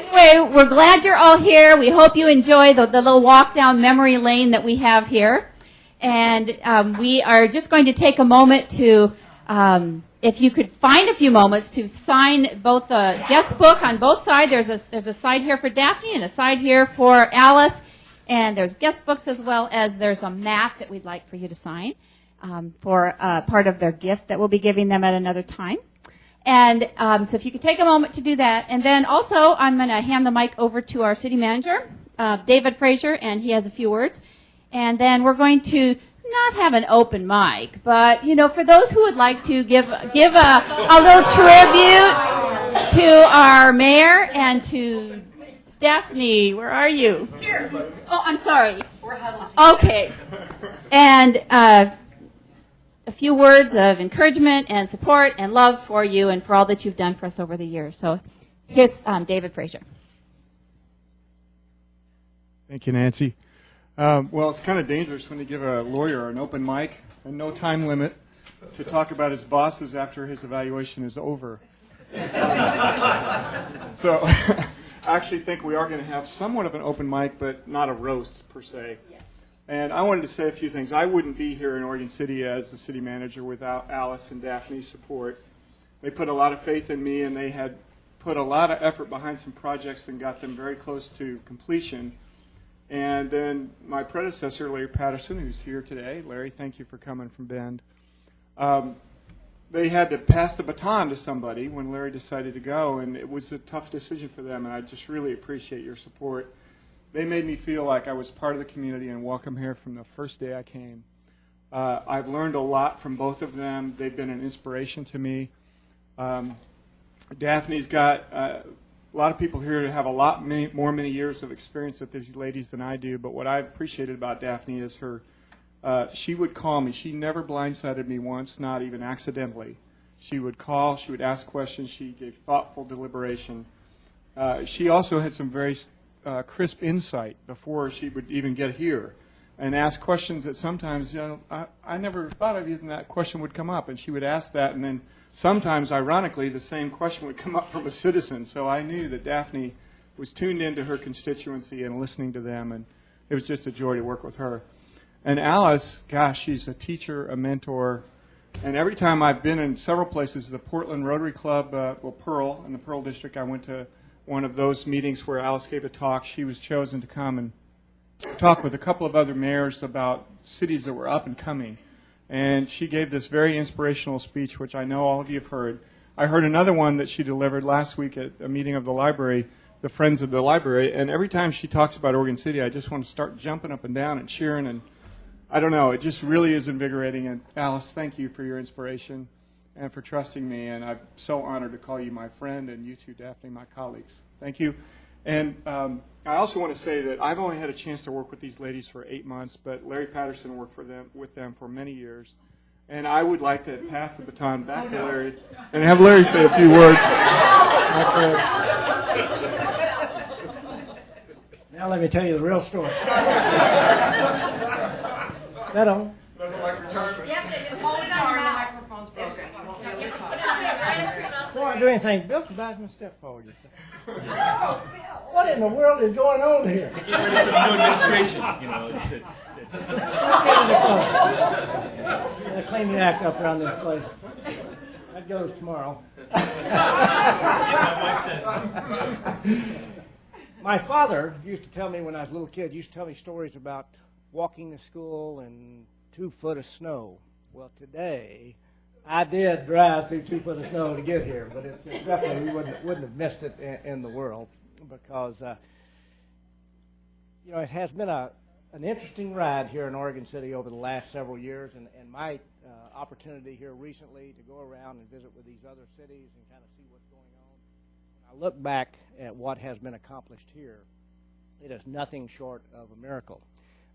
Anyway, we're glad you're all here. We hope you enjoy the little walk down memory lane that we have here. And we are just going to take a moment to, if you could find a few moments, to sign both the guest book on both sides. There's a side here for Daphne and a side here for Alice. And there's guest books as well as there's a map that we'd like for you to sign for part of their gift that we'll be giving them at another time. And so if you could take a moment to do that. And then also I'm going to hand the mic over to our city manager, David Frazier, and he has a few words. And then we're going to not have an open mic, but, you know, for those who would like to give a little tribute to our mayor and to Daphne. Where are you? Here. Oh, I'm sorry. We're huddled. Okay. And a few words of encouragement and support and love for you and for all that you've done for us over the years. So here's David Frazier. Thank you, Nancy. Well, it's kind of dangerous when you give a lawyer an open mic and no time limit to talk about his bosses after his evaluation is over. So I actually think we are going to have somewhat of an open mic, but not a roast per se. And I wanted to say a few things. I wouldn't be here in Oregon City as the city manager without Alice and Daphne's support. They put a lot of faith in me, and they had put a lot of effort behind some projects and got them very close to completion. And then my predecessor, Larry Patterson, who's here today. Larry, thank you for coming from Bend. They had to pass the baton to somebody when Larry decided to go, and it was a tough decision for them, and I just really appreciate your support. They made me feel like I was part of the community and welcome here from the first day I came. I've learned a lot from both of them. They've been an inspiration to me. Daphne's got a lot of people here have many years of experience with these ladies than I do, but what I've appreciated about Daphne is she would call me. She never blindsided me once, not even accidentally. She would call, she would ask questions, she gave thoughtful deliberation. She also had some very crisp insight before she would even get here and ask questions that sometimes, you know, I never thought of even that question would come up, and she would ask that, and then sometimes, ironically, the same question would come up from a citizen. So I knew that Daphne was tuned into her constituency and listening to them, and it was just a joy to work with her. And Alice, gosh, she's a teacher, a mentor, and every time I've been in several places, the Portland Rotary Club, Pearl, in the Pearl District, I went to one of those meetings where Alice gave a talk. She was chosen to come and talk with a couple of other mayors about cities that were up and coming. And she gave this very inspirational speech, which I know all of you have heard. I heard another one that she delivered last week at a meeting of the library, the Friends of the Library, and every time she talks about Oregon City, I just want to start jumping up and down and cheering, and I don't know, it just really is invigorating. And Alice, thank you for your inspiration and for trusting me, and I'm so honored to call you my friend, and you too, Daphne, my colleagues. Thank you. And I also want to say that I've only had a chance to work with these ladies for 8 months, but Larry Patterson worked with them for many years. And I would like to pass the baton back to Larry and have Larry say a few words. Now let me tell you the real story. Is that on? Before I do anything, Bill Kibasman, step forward just a second. What in the world is going on here? Get ready for the new administration. You know, it's They clean the act up around this place. That goes tomorrow. My father used to tell me when I was a little kid, used to tell me stories about walking to school in 2 foot of snow. Well, today, I did drive through 2 foot of snow to get here, but it's definitely, we wouldn't have missed it in the world because, you know, it has been an interesting ride here in Oregon City over the last several years, and my opportunity here recently to go around and visit with these other cities and kind of see what's going on. When I look back at what has been accomplished here, it is nothing short of a miracle.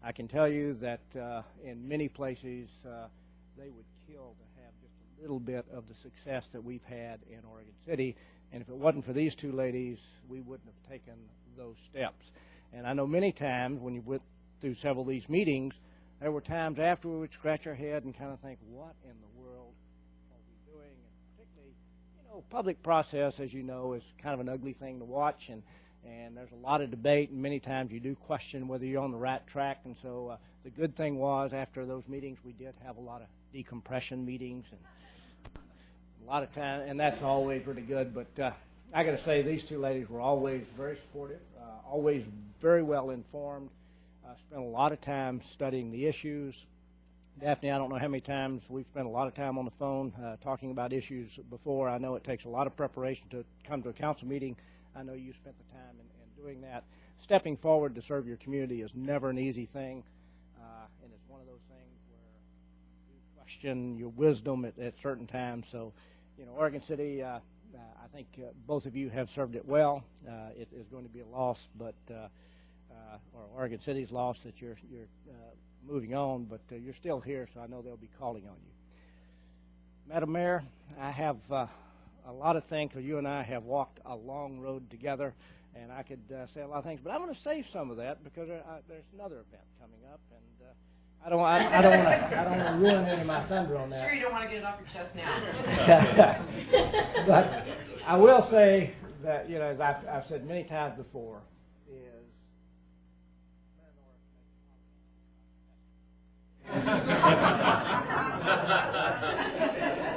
I can tell you that in many places they would kill to have just a little bit of the success that we've had in Oregon City, and if it wasn't for these two ladies, we wouldn't have taken those steps. And I know many times when you went through several of these meetings, there were times after we would scratch our head and kind of think, what in the world are we doing? And particularly, you know, public process, as you know, is kind of an ugly thing to watch, and and there's a lot of debate, and many times you do question whether you're on the right track. And so the good thing was, after those meetings, we did have a lot of decompression meetings and a lot of time, and that's always really good. But I got to say, these two ladies were always very supportive, always very well informed, spent a lot of time studying the issues. Daphne, I don't know how many times we've spent a lot of time on the phone talking about issues before. I know it takes a lot of preparation to come to a council meeting. I know you spent the time in doing that. Stepping forward to serve your community is never an easy thing, and it's one of those things where you question your wisdom at certain times. So, you know, Oregon City, I think both of you have served it well. It is going to be a loss, but or Oregon City's loss that you're moving on, but you're still here, so I know they'll be calling on you. Madam Mayor, I have a lot of things, because you and I have walked a long road together, and I could say a lot of things, but I'm going to save some of that because there's another event coming up, and I don't want to ruin any of my thunder on that. Sure, you don't want to get it off your chest now. But I will say that, you know, as I've said many times before, is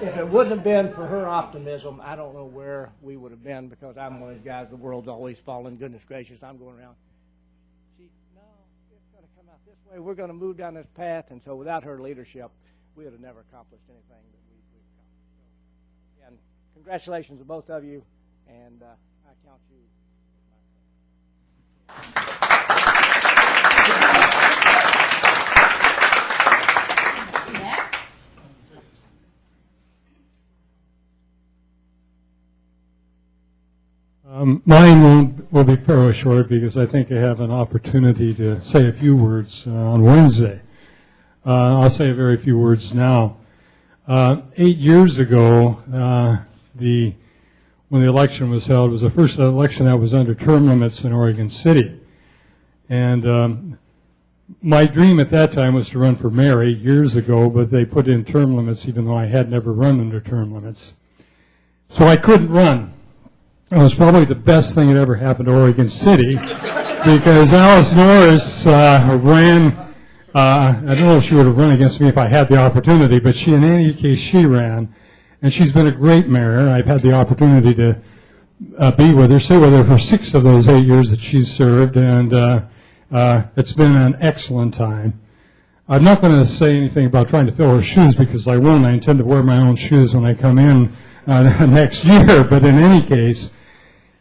if it wouldn't have been for her optimism, I don't know where we would have been, because I'm one of those guys, the world's always falling, goodness gracious, I'm going around. No, it's going to come out this way. We're going to move down this path. And so without her leadership, we would have never accomplished anything that we've accomplished. So, again, congratulations to both of you, and I count you my friend. Next. Mine will be fairly short, because I think I have an opportunity to say a few words on Wednesday. I'll say a very few words now. 8 years ago, when the election was held, it was the first election that was under term limits in Oregon City. And my dream at that time was to run for mayor 8 years ago, but they put in term limits even though I had never run under term limits. So I couldn't run. It was probably the best thing that ever happened to Oregon City, because Alice Norris ran. I don't know if she would have run against me if I had the opportunity, but in any case, she ran. And she's been a great mayor. I've had the opportunity to be with her, stay with her for 6 of those 8 years that she's served, and it's been an excellent time. I'm not going to say anything about trying to fill her shoes, because I won't. I intend to wear my own shoes when I come in next year. But in any case,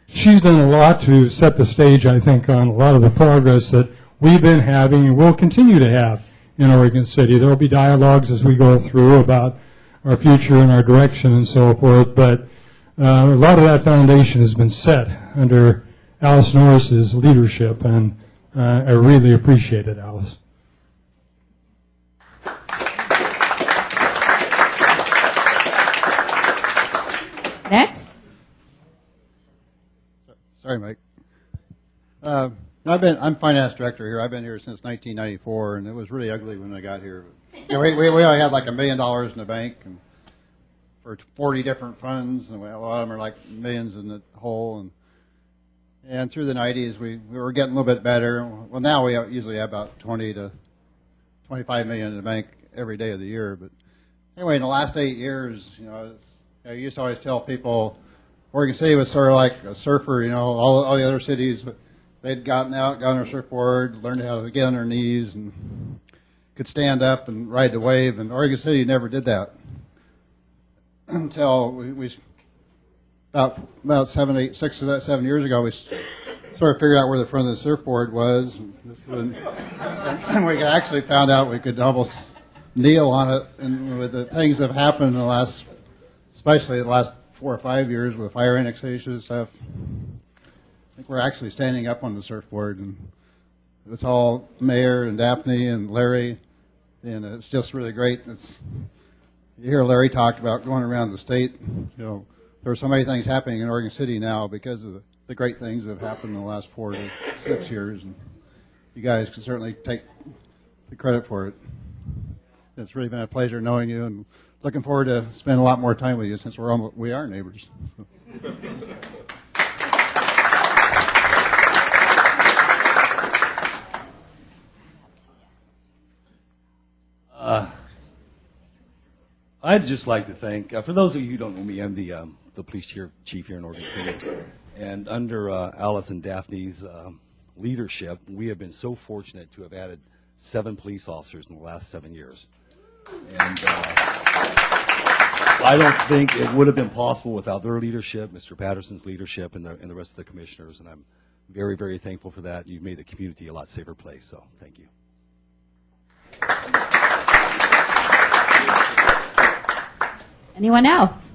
she's done a lot to set the stage, I think, on a lot of the progress that we've been having and will continue to have in Oregon City. There will be dialogues as we go through about our future and our direction and so forth, but a lot of that foundation has been set under Alice Norris's leadership, and I really appreciate it, Alice. Next. Sorry, Mike. I'm finance director here. I've been here since 1994, and it was really ugly when I got here. You know, we only had like $1 million in the bank, and for 40 different funds, and a lot of them are like millions in the hole. And through the 90s, we were getting a little bit better. Well, now we usually have about 20 to 25 million in the bank every day of the year. But anyway, in the last 8 years, I used to always tell people Oregon City was sort of like a surfer. All the other cities, they'd gotten out, got on their surfboard, learned how to get on their knees, and could stand up and ride the wave. And Oregon City never did that until we about 7 years ago, we sort of figured out where the front of the surfboard was. And we actually found out we could almost kneel on it. And with the things that have happened in the last, especially the last 4 or 5 years with fire annexation and stuff, I think we're actually standing up on the surfboard. And it's all Mayor and Daphne and Larry, and it's just really great. You hear Larry talk about going around the state. There are so many things happening in Oregon City now because of the great things that have happened in the last 4 to 6 years, and you guys can certainly take the credit for it. It's really been a pleasure knowing you, and looking forward to spending a lot more time with you since we are neighbors. So. I'd just like to thank, for those of you who don't know me, I'm the police chief here in Oregon City. And under Alice and Daphne's leadership, we have been so fortunate to have added 7 police officers in the last 7 years. And I don't think it would have been possible without their leadership, Mr. Patterson's leadership, and the rest of the commissioners. And I'm very, very thankful for that. You've made the community a lot safer place, so thank you. Anyone else?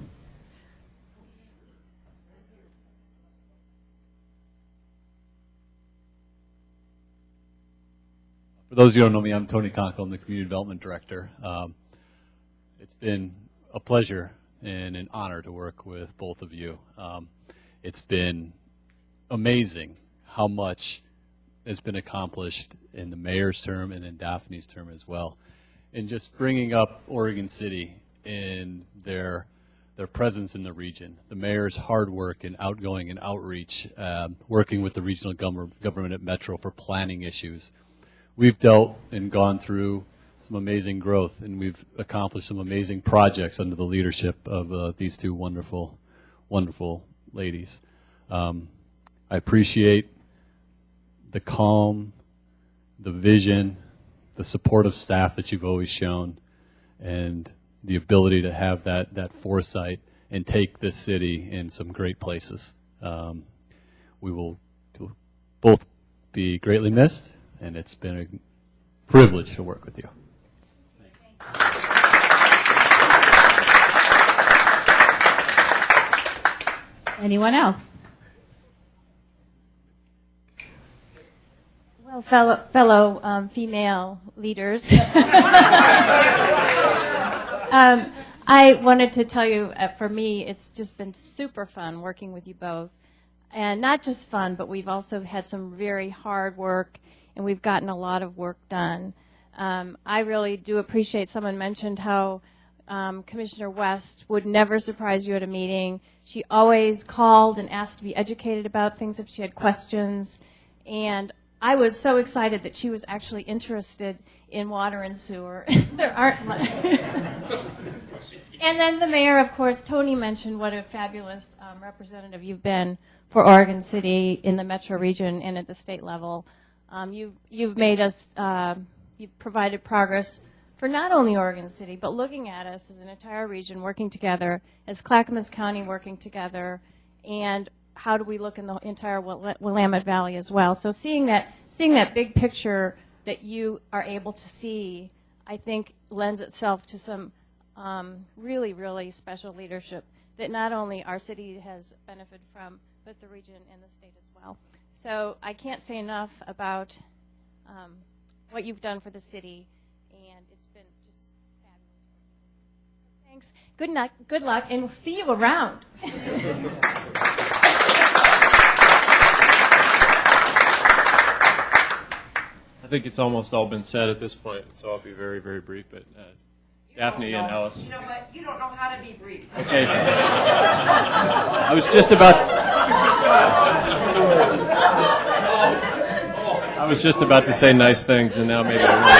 For those who don't know me, I'm Tony Conkle. I'm the Community Development Director. It's been a pleasure and an honor to work with both of you. It's been amazing how much has been accomplished in the mayor's term and in Daphne's term as well. And just bringing up Oregon City in their presence in the region, the mayor's hard work and outgoing and outreach, working with the regional government at Metro for planning issues. We've dealt and gone through some amazing growth, and we've accomplished some amazing projects under the leadership of these two wonderful, wonderful ladies. I appreciate the calm, the vision, the supportive staff that you've always shown, and the ability to have that foresight and take this city in some great places. We will both be greatly missed, and it's been a privilege to work with you. Anyone else? Well, fellow female leaders, I wanted to tell you, for me, it's just been super fun working with you both. And not just fun, but we've also had some very hard work, and we've gotten a lot of work done. I really do appreciate, someone mentioned how Commissioner Wuest would never surprise you at a meeting. She always called and asked to be educated about things if she had questions. And I was so excited that she was actually interested in water and sewer. There aren't much. And then the mayor, of course, Tony mentioned what a fabulous representative you've been for Oregon City in the metro region and at the state level. You've made us, you've provided progress for not only Oregon City, but looking at us as an entire region working together, as Clackamas County working together, and how do we look in the entire Willamette Valley as well. So seeing that big picture that you are able to see, I think lends itself to some really, really special leadership that not only our city has benefited from, but the region and the state as well. So I can't say enough about what you've done for the city, and it's been just fabulous. Thanks. Good luck, and see you around. I think it's almost all been said at this point, so I'll be very, very brief. But Daphne and Alice. You know what? You don't know how to be brief. Okay. I was just about to say nice things, and now maybe I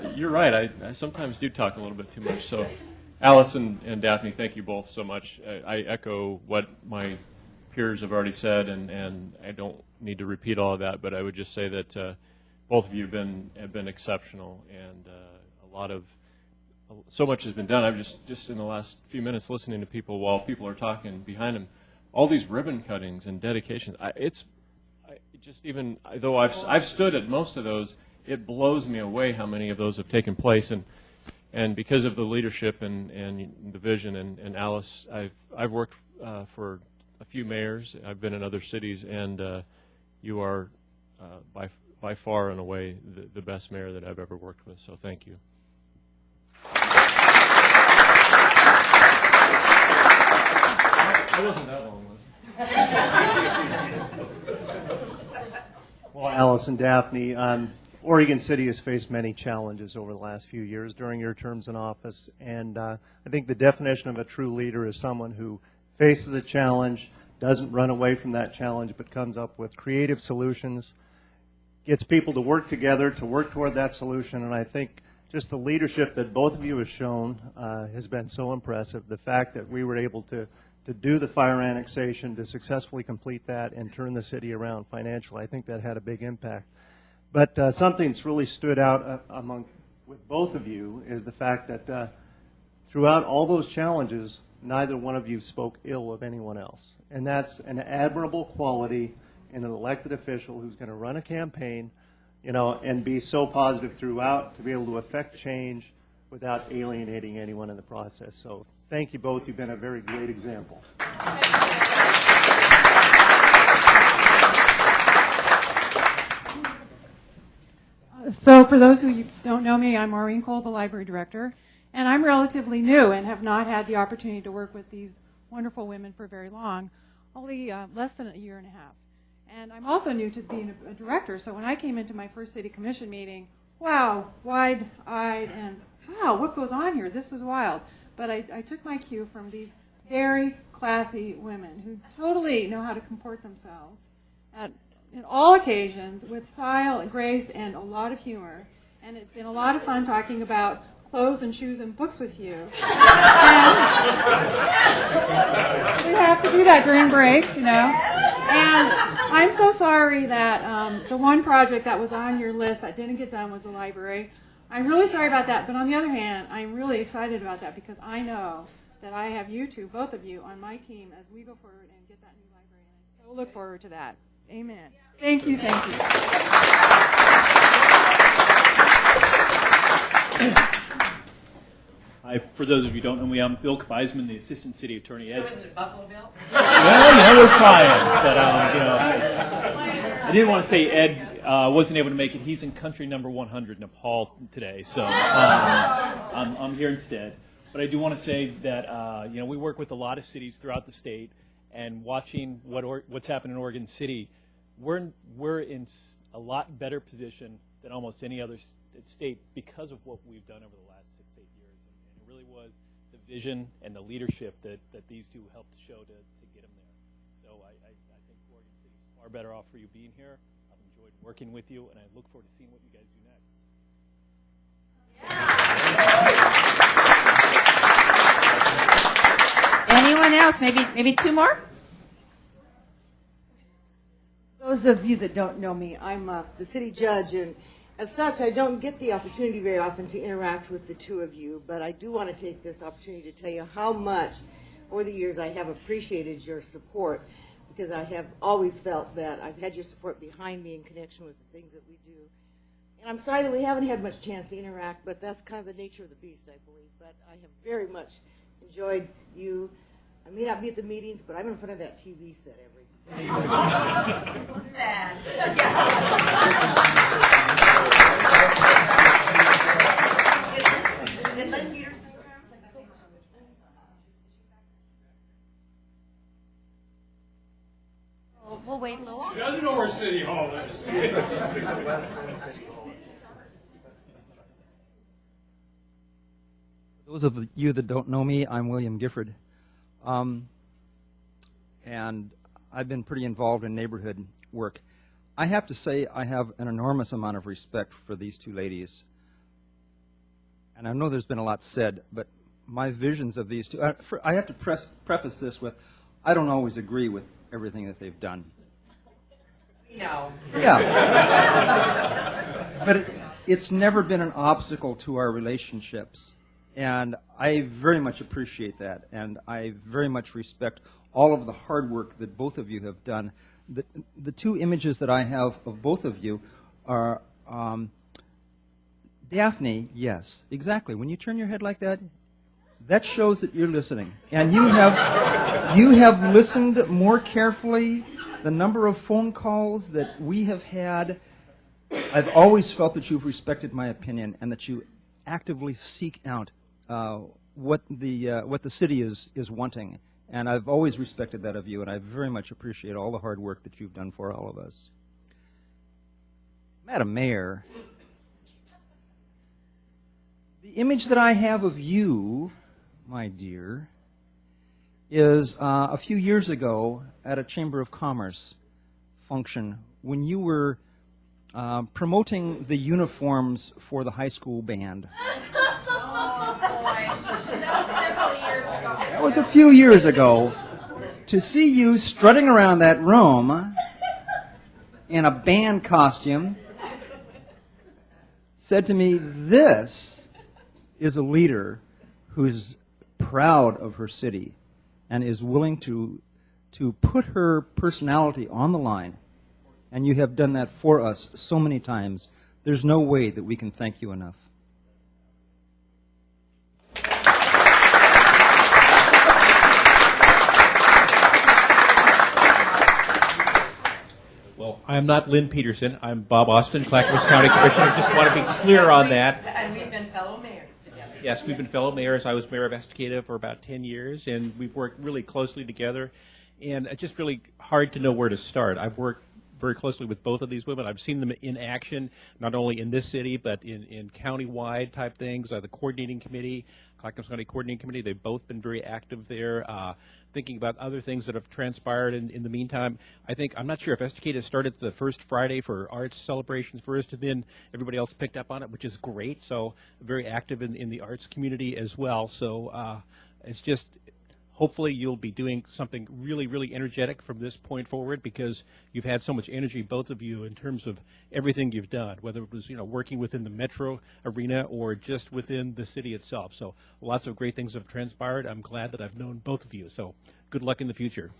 will. You're right. I sometimes do talk a little bit too much. So, Alice and Daphne, thank you both so much. I echo what my peers have already said, and I don't need to repeat all of that, but I would just say that both of you have been exceptional, and so much has been done. I'm just in the last few minutes listening to people while people are talking behind them, all these ribbon cuttings and dedications. Though I've stood at most of those, it blows me away how many of those have taken place, and because of the leadership and the vision, and Alice, I've worked for a few mayors. I've been in other cities, and you are by far and away the best mayor that I've ever worked with, so thank you. It wasn't that long, was it? Well, Alice and Daphne, Oregon City has faced many challenges over the last few years during your terms in office, and I think the definition of a true leader is someone who faces a challenge, doesn't run away from that challenge, but comes up with creative solutions, gets people to work together to work toward that solution, and I think just the leadership that both of you have shown has been so impressive. The fact that we were able to do the fire annexation, to successfully complete that and turn the city around financially, I think that had a big impact. But something that's really stood out with both of you is the fact that throughout all those challenges, neither one of you spoke ill of anyone else. And that's an admirable quality in an elected official who's going to run a campaign, you know, and be so positive throughout to be able to affect change without alienating anyone in the process. So thank you both. You've been a very great example. So for those who don't know me, I'm Maureen Cole, the library director, and I'm relatively new and have not had the opportunity to work with these wonderful women for very long, only less than a year and a half. And I'm also new to being a director, so when I came into my first city commission meeting, wow, wide-eyed and, wow, what goes on here? This is wild. But I took my cue from these very classy women who totally know how to comport themselves in all occasions with style and grace and a lot of humor. And it's been a lot of fun talking about clothes and shoes and books with you. And we have to do that during breaks, you know. And I'm so sorry that the one project that was on your list that didn't get done was the library. I'm really sorry about that, but on the other hand, I'm really excited about that because I know that I have you two, both of you, on my team as we go forward and get that new library. And I so look forward to that. Amen. Thank you, thank you. Hi, for those of you who don't know me, I'm Bill Kbeisman, the Assistant City Attorney. So is it Buffalo Bill? Well, you know, we're trying, but you know, I didn't want to say Ed wasn't able to make it. He's in country number 100 in Nepal today, so I'm here instead. But I do want to say that you know, we work with a lot of cities throughout the state, and watching what's happened in Oregon City, we're in a lot better position than almost any other state because of what we've done over the last 6-8 years. And it really was the vision and the leadership that these two helped to show to get them there. So I think Oregon City is far better off for you being here. I've enjoyed working with you, and I look forward to seeing what you guys do next. Anyone else? Maybe two more? Those of you that don't know me, I'm the city judge, and as such, I don't get the opportunity very often to interact with the two of you, but I do want to take this opportunity to tell you how much, over the years, I have appreciated your support, because I have always felt that I've had your support behind me in connection with the things that we do. And I'm sorry that we haven't had much chance to interact, but that's kind of the nature of the beast, I believe. But I have very much enjoyed you. I may not be at the meetings, but I'm in front of that TV set every Sad. Did Lynn Peterson We'll wait a little longer. He doesn't know where City Hall is. Those of you that don't know me, I'm William Gifford. And I've been pretty involved in neighborhood work. I have to say I have an enormous amount of respect for these two ladies. And I know there's been a lot said, but my visions of these two, I have to preface this with, I don't always agree with everything that they've done. No. Yeah. But it's never been an obstacle to our relationships. And I very much appreciate that. And I very much respect all of the hard work that both of you have done. The two images that I have of both of you are Daphne, yes, exactly. When you turn your head like that, that shows that you're listening. And you have listened more carefully. The number of phone calls that we have had, I've always felt that you've respected my opinion and that you actively seek out what the city is wanting. And I've always respected that of you, and I very much appreciate all the hard work that you've done for all of us. Madam Mayor, the image that I have of you, my dear, is a few years ago at a Chamber of Commerce function when you were promoting the uniforms for the high school band. That was a few years ago. To see you strutting around that room in a band costume said to me, this is a leader who's proud of her city and is willing to put her personality on the line. And you have done that for us so many times. There's no way that we can thank you enough. Well, I'm not Lynn Peterson. I'm Bob Austin, Clackamas County Commissioner. Just want to be clear on that. And we've been fellow mayors together. Yes, we've been fellow mayors. I was mayor of Estacada for about 10 years, and we've worked really closely together. And it's just really hard to know where to start. I've worked very closely with both of these women. I've seen them in action, not only in this city, but in county-wide type things. The coordinating committee, Clackamas County Coordinating Committee, they've both been very active there, thinking about other things that have transpired in the meantime. I'm not sure if Estacada started the first Friday for arts celebrations first, and then everybody else picked up on it, which is great. So very active in the arts community as well. So it's just, hopefully you'll be doing something really, really energetic from this point forward, because you've had so much energy, both of you, in terms of everything you've done, whether it was working within the metro arena or just within the city itself. So lots of great things have transpired. I'm glad that I've known both of you. So good luck in the future.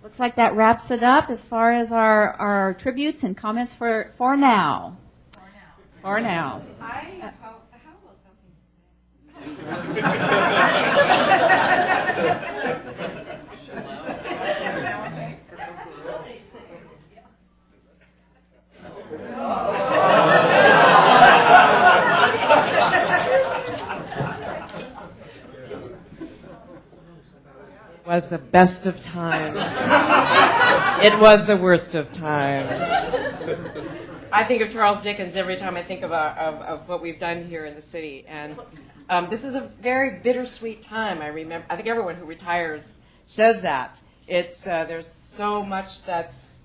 Looks like that wraps it up as far as our tributes and comments for now. For now. How will Was the best of times. It was the worst of times. I think of Charles Dickens every time I think of what we've done here in the city, and this is a very bittersweet time. I think everyone who retires says that. It's there's so much that's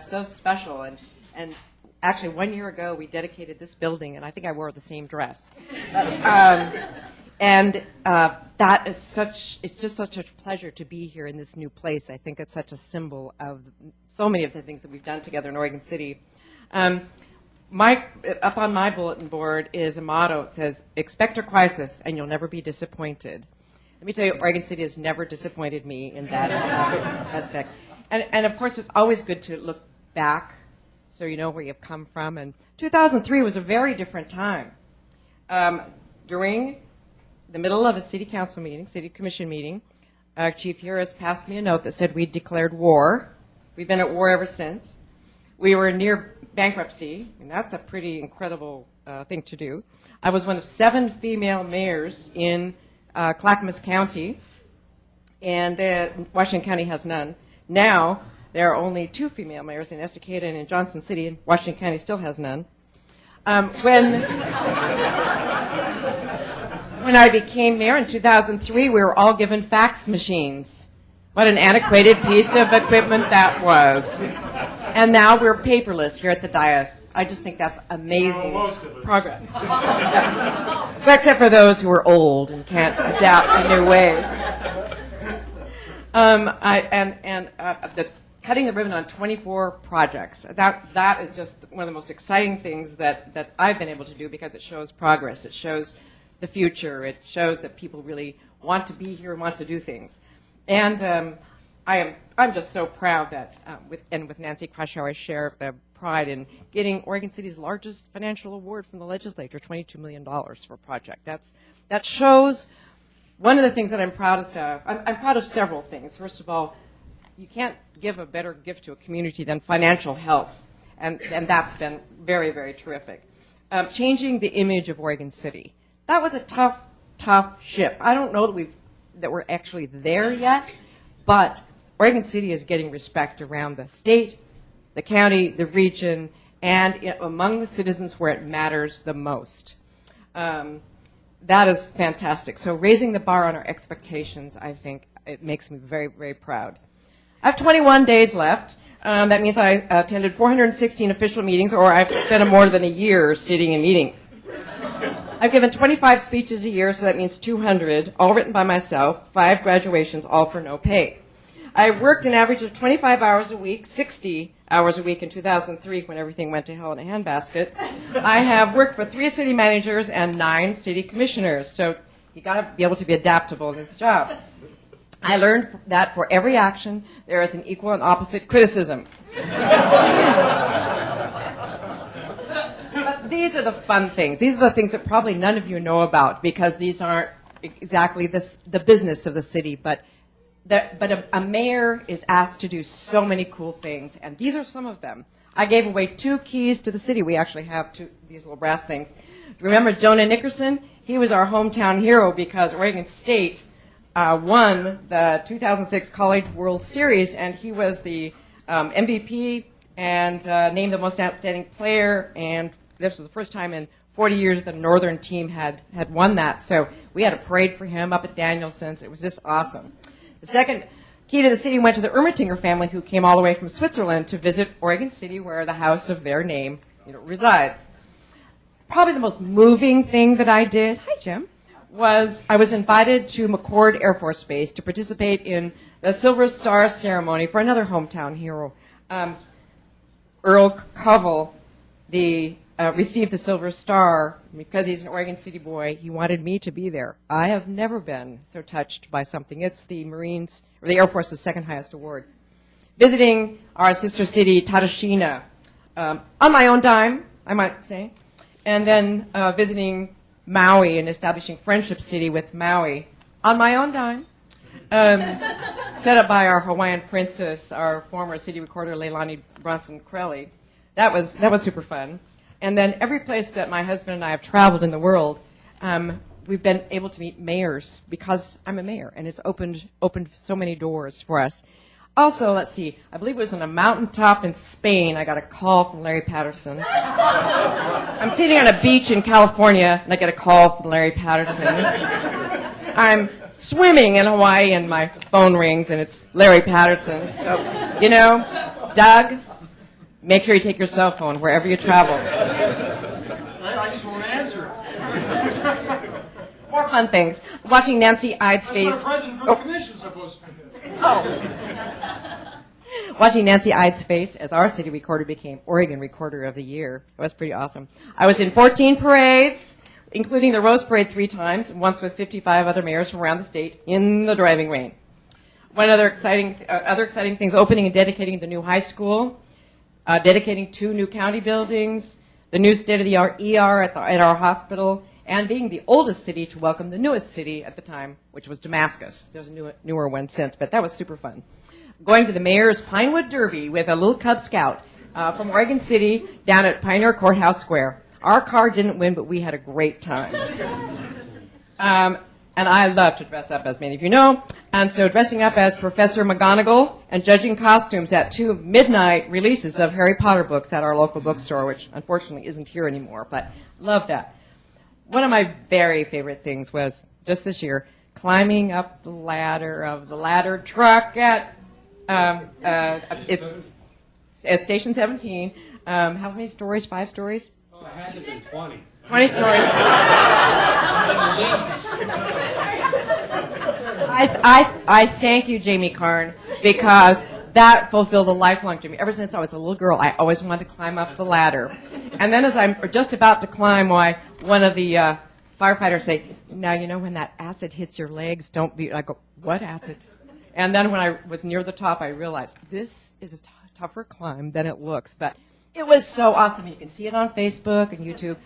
so special, and actually 1 year ago we dedicated this building, and I think I wore the same dress. That is it's just such a pleasure to be here in this new place. I think it's such a symbol of so many of the things that we've done together in Oregon City. Up on my bulletin board is a motto. It says, expect a crisis and you'll never be disappointed. Let me tell you, Oregon City has never disappointed me in that aspect. And of course, it's always good to look back so you know where you've come from. And 2003 was a very different time. During the middle of a city council meeting, city commission meeting, Chief Harris passed me a note that said we'd declared war. We've been at war ever since. We were near bankruptcy, and that's a pretty incredible thing to do. I was one of 7 female mayors in Clackamas County, and Washington County has none. Now, there are only 2 female mayors in Estacada and in Johnson City, and Washington County still has none. When I became mayor in 2003, we were all given fax machines. What an antiquated piece of equipment that was. And now we're paperless here at the dais. I just think that's amazing progress. Except for those who are old and can't adapt to new ways. The cutting the ribbon on 24 projects, that is just one of the most exciting things that I've been able to do, because it shows progress. It shows the future. It shows that people really want to be here and want to do things. And I'm just so proud that with Nancy Krashow, I share the pride in getting Oregon City's largest financial award from the legislature, $22 million for a project. That shows one of the things that I'm proudest of. I'm proud of several things. First of all, you can't give a better gift to a community than financial health, and that's been very, very terrific. Changing the image of Oregon City. That was a tough ship. I don't know that we're actually there yet, but Oregon City is getting respect around the state, the county, the region, and among the citizens where it matters the most. That is fantastic. So raising the bar on our expectations, I think, it makes me very, very proud. I have 21 days left. That means I attended 416 official meetings, or I've spent more than a year sitting in meetings. I've given 25 speeches a year, so that means 200, all written by myself, 5 graduations, all for no pay. I worked an average of 25 hours a week, 60 hours a week in 2003 when everything went to hell in a handbasket. I have worked for 3 city managers and 9 city commissioners, so you got to be able to be adaptable in this job. I learned that for every action, there is an equal and opposite criticism. But these are the fun things. These are the things that probably none of you know about, because these aren't exactly the business of the city, but a mayor is asked to do so many cool things, and these are some of them. I gave away 2 keys to the city. We actually have 2, these little brass things. Do you remember Jonah Nickerson? He was our hometown hero because Oregon State won the 2006 College World Series, and he was the MVP and named the most outstanding player, and this was the first time in 40 years the Northern team had won that. So we had a parade for him up at Danielson's. It was just awesome. The second key to the city went to the Ermatinger family, who came all the way from Switzerland to visit Oregon City, where the house of their name resides. Probably the most moving thing that I did, hi Jim, was I was invited to McCord Air Force Base to participate in the Silver Star ceremony for another hometown hero. Earl Covell, received the Silver Star because he's an Oregon City boy. He wanted me to be there. I have never been so touched by something. It's the Marines, or the Air Force's second highest award. Visiting our sister city, Tadashina, on my own dime, I might say, and then visiting Maui and establishing Friendship City with Maui on my own dime, set up by our Hawaiian princess, our former city recorder, Leilani Bronson-Crelly. That was super fun. And then every place that my husband and I have traveled in the world, we've been able to meet mayors because I'm a mayor, and it's opened so many doors for us. Also, let's see, I believe it was on a mountaintop in Spain, I got a call from Larry Patterson. I'm sitting on a beach in California, and I get a call from Larry Patterson. I'm swimming in Hawaii, and my phone rings, and it's Larry Patterson. So, Doug, make sure you take your cell phone wherever you travel. I just won't answer. More fun things. Watching Nancy Ide's face. That's what a president for the commission is supposed to do. Watching Nancy Ide's face as our city recorder became Oregon Recorder of the Year. It was pretty awesome. I was in 14 parades, including the Rose Parade 3 times, once with 55 other mayors from around the state in the driving rain. One other exciting things, opening and dedicating the new high school, dedicating 2 new county buildings, the new state-of-the-art ER at our hospital, and being the oldest city to welcome the newest city at the time, which was Damascus. There's a newer one since, but that was super fun. Going to the mayor's Pinewood Derby with a little Cub Scout from Oregon City down at Pioneer Courthouse Square. Our car didn't win, but we had a great time. And I love to dress up, as many of you know. And so dressing up as Professor McGonagall and judging costumes at 2 midnight releases of Harry Potter books at our local bookstore, which unfortunately isn't here anymore, but love that. One of my very favorite things was, just this year, climbing up the ladder of the ladder truck at Station 17. How many stories? 5 stories? Oh, it had to be 20. 20 stories. I thank you, Jamie Karn, because that fulfilled a lifelong dream. Ever since I was a little girl, I always wanted to climb up the ladder. And then as I'm just about to climb, one of the firefighters say, now, when that acid hits your legs, don't be... I go, what acid? And then when I was near the top, I realized this is a tougher climb than it looks. But it was so awesome. You can see it on Facebook and YouTube.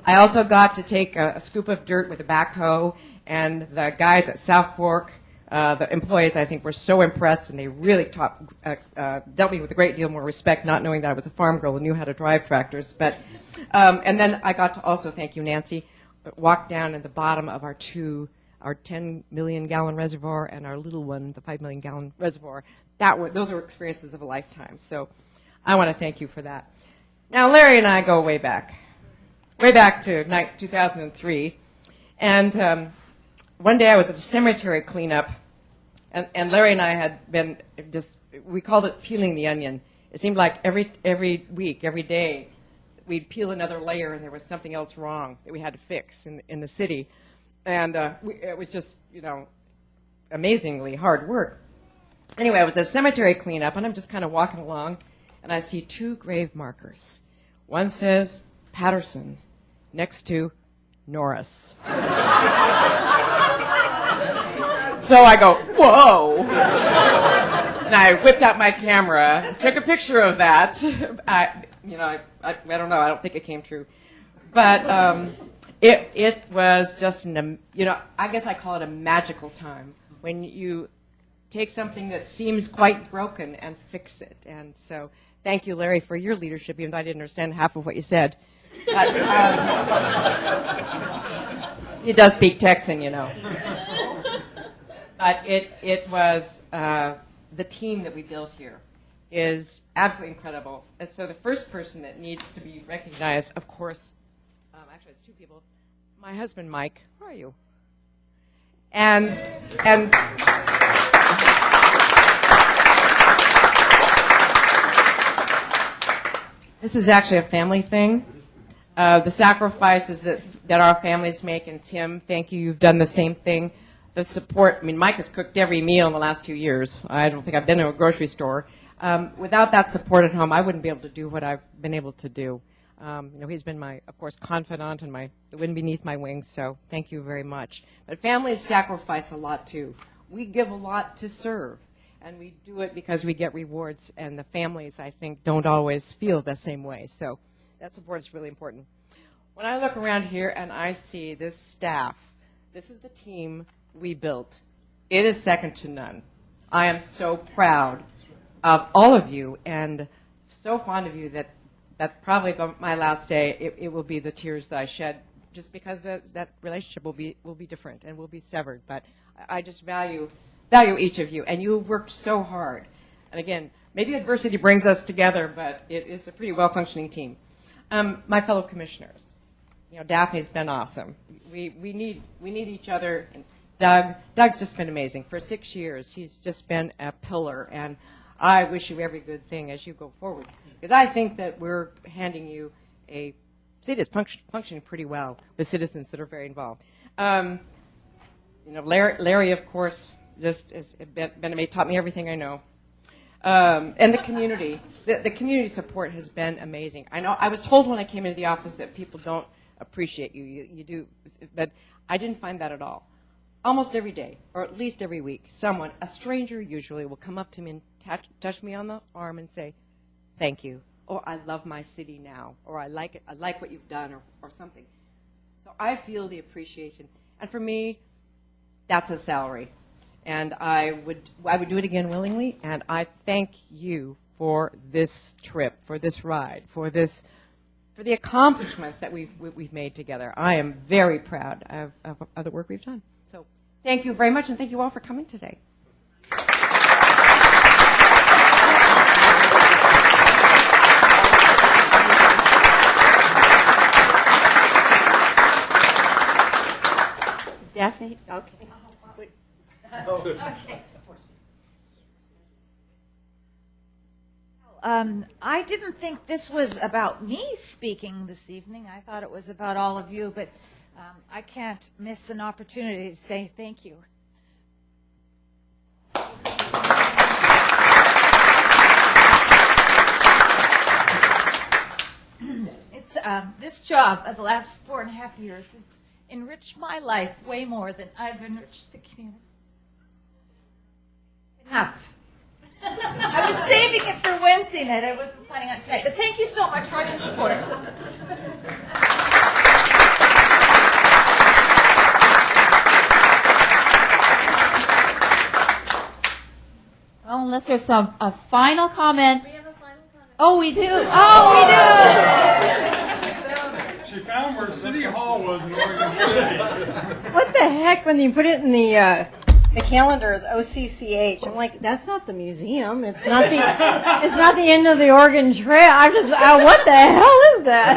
I also got to take a scoop of dirt with a backhoe, and the guys at South Fork, the employees, I think, were so impressed, and they really dealt me with a great deal more respect, not knowing that I was a farm girl and knew how to drive tractors. But and then I got to also, thank you, Nancy, walk down at the bottom of our 10 million gallon reservoir and our little one, the 5 million gallon reservoir. Those were experiences of a lifetime. So I want to thank you for that. Now, Larry and I go way back to 2003. And one day I was at a cemetery cleanup, and Larry and I had been we called it peeling the onion. It seemed like every week, every day, we'd peel another layer and there was something else wrong that we had to fix in the city. And it was just, amazingly hard work. Anyway, I was at a cemetery cleanup, and I'm just kind of walking along, and I see 2 grave markers. One says Patterson, next to Norris. So I go, whoa! And I whipped out my camera, took a picture of that. I don't know. I don't think it came true, but it was just I guess I call it a magical time when you take something that seems quite broken and fix it. And so, thank you, Larry, for your leadership, even though I didn't understand half of what you said. But, he does speak Texan, But it was the team that we built here is absolutely incredible. And so the first person that needs to be recognized, of course, actually it's 2 people. My husband, Mike. How are you? And this is actually a family thing. The sacrifices that our families make, and Tim, thank you. You've done the same thing. The support. Mike has cooked every meal in the last 2 years. I don't think I've been to a grocery store. Without that support at home, I wouldn't be able to do what I've been able to do. He's been my, of course, confidant and the wind beneath my wings, so thank you very much. But families sacrifice a lot, too. We give a lot to serve, and we do it because we get rewards, and the families, I think, don't always feel the same way. So that support is really important. When I look around here and I see this staff, this is the team we built. It is second to none. I am so proud of all of you and so fond of you that probably my last day, it will be the tears that I shed, just because that relationship will be different and will be severed. But I just value each of you, and you have worked so hard. And again, maybe adversity brings us together, but it is a pretty well-functioning team. My fellow commissioners, Daphne's been awesome. We need each other. And Doug's just been amazing. For 6 years, he's just been a pillar, and I wish you every good thing as you go forward. Because I think that we're handing you a city that's functioning pretty well with citizens that are very involved. Larry, of course, just has taught me everything I know. And the community, the community support has been amazing. I was told when I came into the office that people don't appreciate you. You do, but I didn't find that at all. Almost every day, or at least every week, someone, a stranger usually, will come up to me and touch me on the arm and say, "Thank you," or "I love my city now," or "I like it. I like what you've done," or something. So I feel the appreciation, and for me, that's a salary, and I would do it again willingly. And I thank you for this trip, for this ride, for the accomplishments that we've made together. I am very proud of the work we've done. So thank you very much, and thank you all for coming today. Daphne? Okay. Okay. I didn't think this was about me speaking this evening. I thought it was about all of you, but I can't miss an opportunity to say thank you. It's this job of the last 4.5 years has enriched my life way more than I've enriched the community. Enough. I was saving it for Wednesday night. I wasn't planning on tonight. But thank you so much for the support. Well, unless there's a final comment. We have a final comment. Oh, we do. Oh, we do. She found where City Hall was in Oregon City. What the heck when you put it in the calendar is OCCH? I'm like, that's not the museum. It's not the end of the Oregon Trail. I'm just, what the hell is that?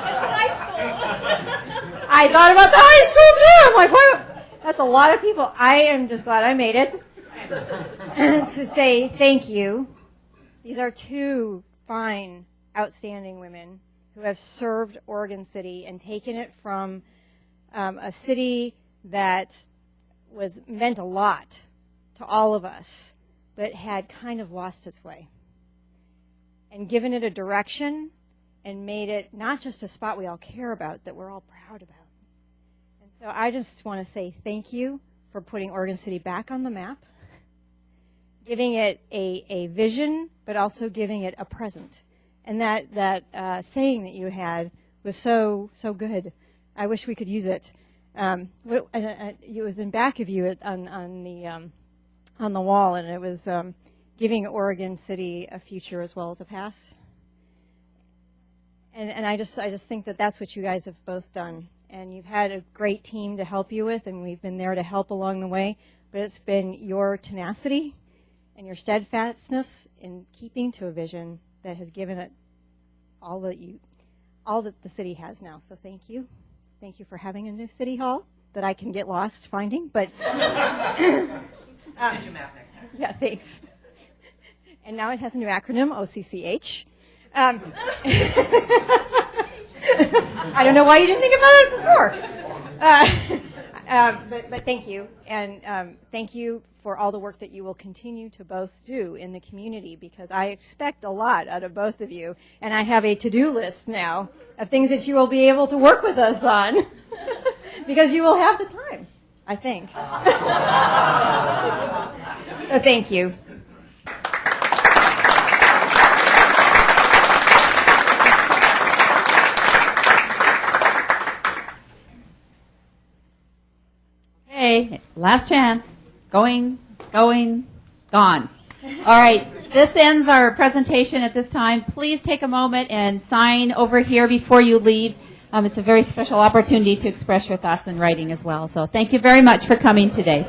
It's high school. I thought about the high school too. I'm like, what? That's a lot of people. I am just glad I made it to say thank you. These are two fine, outstanding women who have served Oregon City and taken it from a city that meant a lot to all of us, but had kind of lost its way, and given it a direction and made it not just a spot we all care about, that we're all proud about. And so I just want to say thank you for putting Oregon City back on the map, giving it a vision, but also giving it a present. And that saying that you had was so good. I wish we could use it. It was in back of you on the wall, and it was giving Oregon City a future as well as a past. And I just think that that's what you guys have both done. And you've had a great team to help you with, and we've been there to help along the way. But it's been your tenacity and your steadfastness in keeping to a vision that has given it all that the city has now. So thank you. Thank you for having a new city hall that I can get lost finding. But Get your map next time. yeah, thanks. And now it has a new acronym, OCCH. I don't know why you didn't think about it before. But thank you. And thank you for all the work that you will continue to both do in the community, because I expect a lot out of both of you. And I have a to-do list now of things that you will be able to work with us on because you will have the time, I think. So thank you. Okay, last chance. Going, gone. All right, this ends our presentation at this time. Please take a moment and sign over here before you leave. It's a very special opportunity to express your thoughts in writing as well. So thank you very much for coming today.